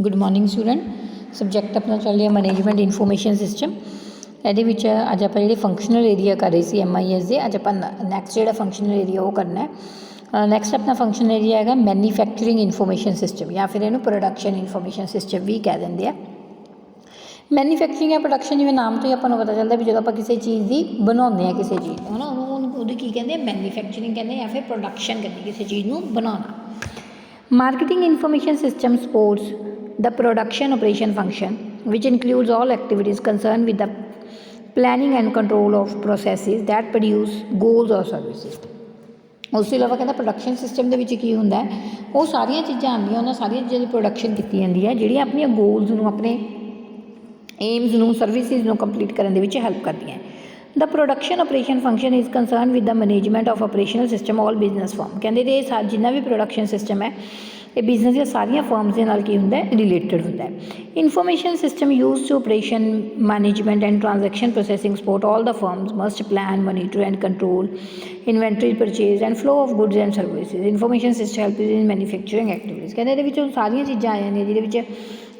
Good morning student. Subject अपना चल रहा मैनेजमेंट इनफॉर्मेशन सिस्टम। ये अज आप जो फंक्शनल एरिया कर रहे थे MIS के, अज आप नैक्सट जो फंक्शनल एरिया वो करना है। नैक्सट अपना फंक्शनल एरिया है मैन्यूफैक्चरिंग इनफॉर्मेशन सिस्टम या फिर इन्हों प्रोडक्शन इनफॉर्मेशन सिस्टम भी कह देंगे हैं। मैन्यूफैक्चरिंग या प्रोडक्शन जिवें नाम तो ही आपको पता चलता भी जो आप किसी चीज़ की बनाने हैं, किसी चीज़ है ना, उन्होंने की कहते हैं मैन्यूफैक्चरिंग कहते हैं या फिर प्रोडक्शन करनी किसी चीज़ को बनाना। Marketing information system supports the production operation function, which includes all activities concerned with the planning and control of processes that produce goods or services। उस अलावा कहता प्रोडक्शन सिस्टम के होंगे वो सारिया चीज़ां आंदियां, उन्होंने सारिया चीज़ों की प्रोडक्शन की जाती है जी अपनी गोल्स में अपने एम्स में सर्विसिज में कंप्लीट करने के हेल्प करती हैं। The production operation function is concern with the management of operational system all business firm. कहते ये जिन्ना भी प्रोडक्शन सिस्टम है ये बिजनेस या सारिया फर्म्स के नाल की होंदा है रिलेटेड होंदा है। Information system use to operation management and transaction processing support all the firms must plan monitor and control inventory purchase and flow of goods and services. Information system help in manufacturing activities. कहते ये सारिया चीज़ां आ जांदियां जिहदे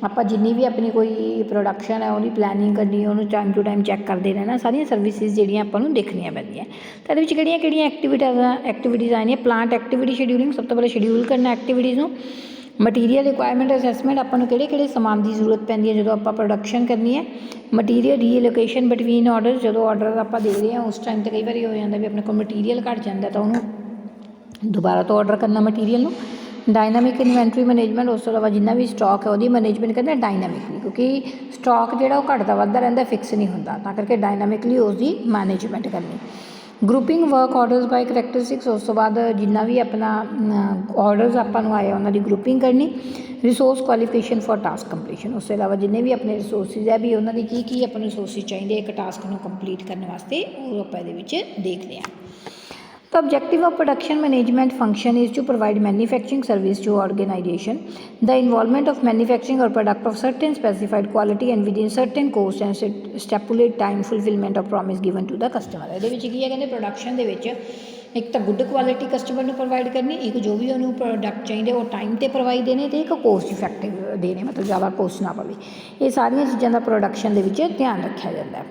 आप जिन्नी भी अपनी कोई प्रोडक्शन है वो प्लैनिंग करनी, उन्होंने टाइम टू टाइम चैक करते रहना, सारिया सर्विसिज जिहड़ियां आपां नूं देखनियां पैंदियां। तो इहदे विच किहड़ियां एक्टिविटीज़ आईयां। प्लांट एक्टिविटी शेड्यूलिंग, सब तो पहले शेड्यूल करना एक्टिविटीज़ नूं। मटीरियल रिक्वायरमेंट असैसमेंट, आपां नूं किहड़े समान की जरूरत पैंदी है जो आपां प्रोडक्शन करनी है। मटीरियल रीलोकेशन बिटवीन ऑर्डर, जो ऑर्डर आपां दे रहे हैं उस टाइम तो कई बार हो जाता भी अपने को मटीरियल घट जाता तो उन्होंने दोबारा तो ऑर्डर करना मटीरियल नूं। डायनामिक इन्वेंटरी मैनेजमेंट, उस तो इलावा जिन्ना भी स्टॉक है वो मैनेजमेंट करना डायनामिकली, क्योंकि स्टॉक जो घटता वधदा रहिंदा फिक्स नहीं होंदा, तां करके डायनामिकली उसकी मैनेजमेंट करनी। Grouping work orders by characteristics, उस तो बाद जिन्ना भी अपना ऑर्डरस आपां नूं आए उन्हां दी ग्रुपिंग करनी। Resource qualification for task completion, उस तो इलावा जिन्ने भी अपने रिसोर्सिज है भी उन्होंने की अपने रिसोर्सिज चाहिए एक टास्क नूं कंप्लीट करने वास्ते, वो आपां इहदे विच देखदे हां। The objective of production management function is to provide manufacturing service to organization. The involvement of manufacturing or product of certain specified quality and within certain cost and stipulate time fulfillment of promise given to the customer। ਇਹਦੇ ਵਿੱਚ ਕੀ ਹੈ ਕਹਿੰਦੇ production ਦੇ ਵਿੱਚ ਇੱਕ ਤਾਂ good quality customer ਨੂੰ provide ਕਰਨੀ, ਇੱਕ ਜੋ ਵੀ ਉਹਨੂੰ ਪ੍ਰੋਡਕਟ ਚਾਹੀਦੇ ਉਹ ਟਾਈਮ ਤੇ ਪ੍ਰੋਵਾਈਡ ਦੇਣੇ ਤੇ ਇੱਕ ਕੋਸਟ ਇਫੈਕਟਿਵ ਦੇਣੇ, ਮਤਲਬ ਜ਼ਿਆਦਾ ਕੋਸਟ ਨਾ ਪਵੇ। ਇਹ ਸਾਰੀਆਂ ਚੀਜ਼ਾਂ ਦਾ ਪ੍ਰੋਡਕਸ਼ਨ ਦੇ ਵਿੱਚ ਧਿਆਨ ਰੱਖਿਆ ਜਾਂਦਾ ਹੈ।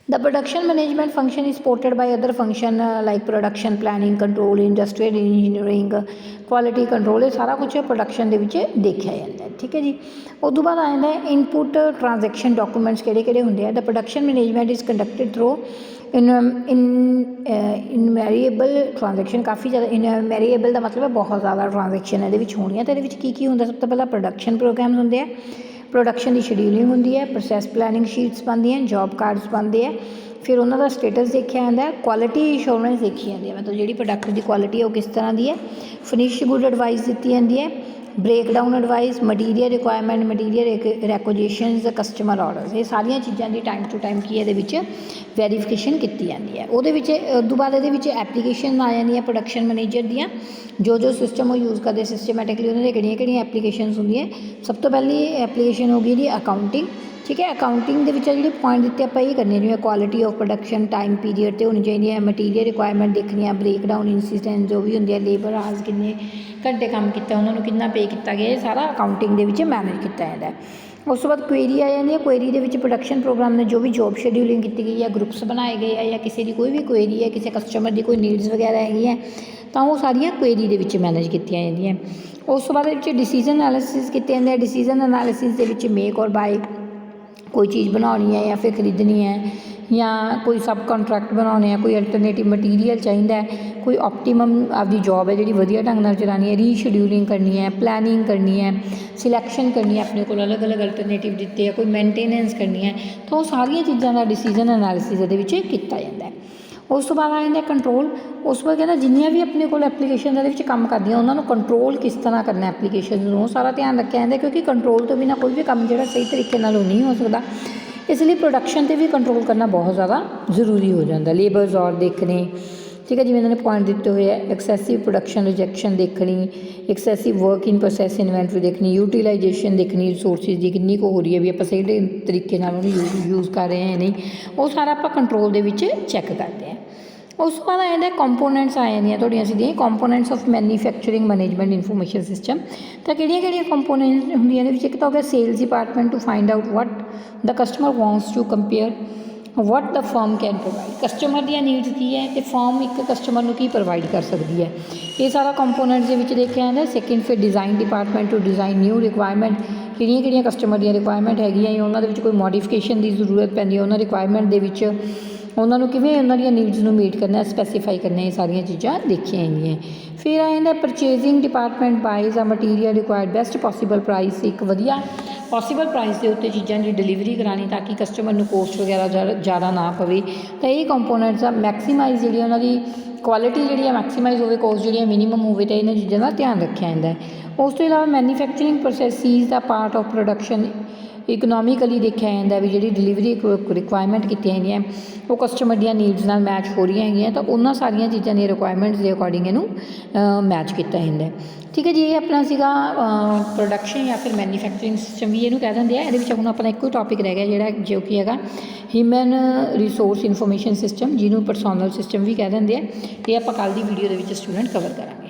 The production management function is supported by other function like production planning, control, industrial engineering, quality control। ये सारा कुछ प्रोडक्शन के देखा जाता है। ठीक है जी। उस तो बाद आ जाता है इनपुट ट्रांजैक्शन डॉक्यूमेंट्स किहड़े होंदे हैं। The production management is conducted through invariable transaction, काफ़ी ज़्यादा इनवैरिएबल का मतलब है बहुत ज़्यादा ट्रांजैक्शन ये होनी है। तो ये होंदा, सब तो पहला प्रोडक्शन प्रोग्राम होंदे हैं, प्रोडक्शन की शेड्यूलिंग होंदी है, प्रोसैस प्लैनिंग शीट्स बनती हैं, जॉब कार्ड्स बनते हैं, फिर उन्होंने स्टेटस देखा जाता है, क्वालिटी इंश्योरेंस देखी जाती है, मतलब जी प्रोडक्ट की क्वालिटी है वो किस तरह की है। फिनिश गुड एडवाइस दी जाती है, breakdown advice, material requirement, material requisitions, customer orders, ये सारिया चीज़ों की टाइम टू टाइम की वेरीफिकेशन की जाती है। वो उस बाद ये एप्लीकेशन आ जाती है प्रोडक्शन मैनेजर दियाँ, जो सिस्टम वो यूज़ करते सिस्टमैटिकली उन्होंने किहड़ियां एप्लीकेशन होंगी। सब तो पहली एप्लीकेशन होगी जी अकाउंटिंग। ठीक है, अकाउंटिंग के जो पॉइंट दिते आप ये करने जिवें quality of production, time period तो होनी चाहिए, मटीरियल रिक्वायरमेंट देखनी है, ब्रेकडाउन इंसीडेंट जो भी होंगे है, लेबर आवर्स किन्ने घंटे काम किया उन्होंने कितना पे किया गया, ये सारा अकाउंटिंग के मैनेज किया जाता है। उस तो बाद क्वेरी आ जाती है। क्वेरी के प्रोडक्शन प्रोग्राम ने जो भी जॉब शेड्यूलिंग की गई है, ग्रुप्स बनाए गए हैं या किसी की कोई भी क्वेरी है, किसी कस्टमर की कोई नीड्स वगैरह है तो वो सारिया क्वेरी के मैनेज की जाती हैं। उस तो बाद डिसीजन एनालिसिस किए जाते हैं। डिसीजन एनालिसिस के मेक और बाय, कोई चीज़ बनानी है या फिर खरीदनी है या कोई सब कॉन्ट्रैक्ट बनाने हैं, कोई अल्टरनेटिव मटीरियल चाहिए, कोई ऑप्टीमम आपकी जॉब है जी वधिया ढंग नाल चलानी है, रीशेड्यूलिंग करनी है, प्लैनिंग करनी है, सिलैक्शन करनी है, अपने को अलग अलग अल्टरनेटिव दिते हैं, कोई मेनटेनेंस करनी है, तो वो सारिया चीज़ों का डिसीजन एनालिसिस ये किया जाता है। उस तो बाद आ जाता है कंट्रोल। उस बाद कहना जिन्नियां भी अपने को एप्लीकेशन काम करती उन्होंने कंट्रोल किस तरह करना, एप्लीकेशन में सारा ध्यान रखा जाता है, क्योंकि कंट्रोल तो बिना कोई भी काम जो सही तरीके नहीं हो सकता, इसलिए प्रोडक्शन पर भी कंट्रोल करना बहुत ज़्यादा जरूरी हो जाता। लेबर्स और देखने, ठीक है, जिवें इन्होंने पॉइंट दिते हुए है, एक्सैसिव प्रोडक्शन रिजैक्शन देखनी, एक्सैसिव वर्क इन प्रोसैस इन्वेंटरी देखनी, यूटिलाइजेशन देखनी, रिसोर्सिज की कितनी को हो रही है भी आप सही तरीके यूज़ कर रहे हैं नहीं, वो सारा आप कंट्रोल के चैक करते हैं। ਉਸ ਤੋਂ ਬਾਅਦ ਆ ਜਾਂਦਾ ਕੰਪੋਨੈਂਟਸ ਆ ਜਾਂਦੀਆਂ ਤੁਹਾਡੀਆਂ ਸਿੱਧੀਆਂ components of manufacturing management information system. ਤਾਂ ਕਿਹੜੀਆਂ ਕੰਪੋਨੈਂਟਸ ਹੁੰਦੀਆਂ ਇਹਦੇ ਵਿੱਚ, ਇੱਕ ਤਾਂ ਹੋ ਗਿਆ sales department to find out what the customer wants to compare what the firm can provide. Customer ਦੀਆਂ ਨੀਡਸ ਕੀ ਹੈ ਅਤੇ ਫਰਮ ਇੱਕ ਕਸਟਮਰ ਨੂੰ ਕੀ ਪ੍ਰੋਵਾਈਡ ਕਰ ਸਕਦੀ ਹੈ, ਇਹ ਸਾਰਾ ਕੰਪੋਨੈਂਟਸ ਦੇ ਵਿੱਚ ਦੇਖਿਆ ਜਾਂਦਾ। ਸੈਕਿੰਡ ਫਿਰ design department to design new requirement, ਕਿਹੜੀਆਂ ਕਸਟਮਰ ਦੀਆਂ ਰਿਕੁਆਇਰਮੈਂਟ ਹੈਗੀਆਂ ਜਾਂ ਉਹਨਾਂ ਦੇ ਵਿੱਚ ਕੋਈ ਮੋਡੀਫਿਕੇਸ਼ਨ ਦੀ ਜ਼ਰੂਰਤ ਪੈਂਦੀ ਹੈ, ਉਹਨਾਂ ਰਿਕੁਆਇਰਮੈਂਟ ਦੇ ਵਿੱਚ ਉਹਨਾਂ ਨੂੰ ਕਿਵੇਂ ਉਹਨਾਂ ਦੀਆਂ ਨੀਡਸ ਨੂੰ ਮੀਟ ਕਰਨਾ, ਸਪੈਸੀਫਾਈ ਕਰਨਾ, ਇਹ ਸਾਰੀਆਂ ਚੀਜ਼ਾਂ ਦੇਖੀਆਂ ਜਾਂਦੀਆਂ। ਫਿਰ ਆ ਜਾਂਦਾ ਪਰਚੇਜ਼ਿੰਗ ਡਿਪਾਰਟਮੈਂਟ ਬਾਈਜ਼ ਆ material required best possible price, ਇੱਕ ਵਧੀਆ ਪੋਸੀਬਲ ਪ੍ਰਾਈਸ ਦੇ ਉੱਤੇ ਚੀਜ਼ਾਂ ਦੀ ਡਿਲੀਵਰੀ ਕਰਾਉਣੀ ਤਾਂ ਕਿ ਕਸਟਮਰ ਨੂੰ ਕੋਸਟ ਵਗੈਰਾ ਜ਼ਿਆਦਾ ਨਾ ਪਵੇ। ਤਾਂ ਇਹ ਕੰਪੋਨੈਂਟਸ ਆ ਮੈਕਸੀਮਾਈਜ਼ ਜਿਹੜੀ ਉਹਨਾਂ ਦੀ ਕੁਆਲਿਟੀ ਜਿਹੜੀ ਆ ਮੈਕਸੀਮਾਈਜ਼ ਹੋਵੇ, ਕੋਸਟ ਜਿਹੜੀ ਮਿਨੀਮਮ ਹੋਵੇ, ਤਾਂ ਇਹਨਾਂ ਚੀਜ਼ਾਂ ਦਾ ਧਿਆਨ ਰੱਖਿਆ ਜਾਂਦਾ। ਉਸ ਤੋਂ ਇਲਾਵਾ manufacturing processes the part of production economically ਦੇਖਿਆ ਜਾਂਦਾ ਵੀ ਜਿਹੜੀ ਡਿਲੀਵਰੀ ਰਿਕੁਆਇਰਮੈਂਟ ਕੀਤੀਆਂ ਹੈਗੀਆਂ ਉਹ ਕਸਟਮਰ ਦੀਆਂ ਨੀਡਸ ਨਾਲ ਮੈਚ ਹੋ ਰਹੀਆਂ ਹੈਗੀਆਂ, ਤਾਂ ਉਹਨਾਂ ਸਾਰੀਆਂ ਚੀਜ਼ਾਂ ਦੀਆਂ ਰਿਕੁਆਇਰਮੈਂਟਸ ਦੇ ਅਕੋਰਡਿੰਗ ਇਹਨੂੰ ਮੈਚ ਕੀਤਾ ਜਾਂਦਾ। ਠੀਕ ਹੈ ਜੀ, ਇਹ ਆਪਣਾ ਸੀਗਾ ਪ੍ਰੋਡਕਸ਼ਨ ਜਾਂ ਫਿਰ ਮੈਨੂਫੈਕਚਰਿੰਗ ਸਿਸਟਮ ਵੀ ਇਹਨੂੰ ਕਹਿ ਦਿੰਦੇ ਆ। ਇਹਦੇ ਵਿੱਚ ਹੁਣ ਆਪਣਾ ਇੱਕੋ ਟੋਪਿਕ ਰਹਿ ਗਿਆ ਜਿਹੜਾ ਜੋ ਕਿ ਹੈਗਾ ਹਿਊਮਨ ਰਿਸੋਰਸ ਇਨਫੋਰਮੇਸ਼ਨ ਸਿਸਟਮ, ਜਿਹਨੂੰ ਪਰਸੋਨਲ ਸਿਸਟਮ ਵੀ ਕਹਿ ਦਿੰਦੇ ਆ। ਇਹ ਆਪਾਂ ਕੱਲ੍ਹ ਦੀ ਵੀਡੀਓ ਦੇ ਵਿੱਚ ਸਟੂਡੈਂਟ ਕਵਰ ਕਰਾਂਗੇ।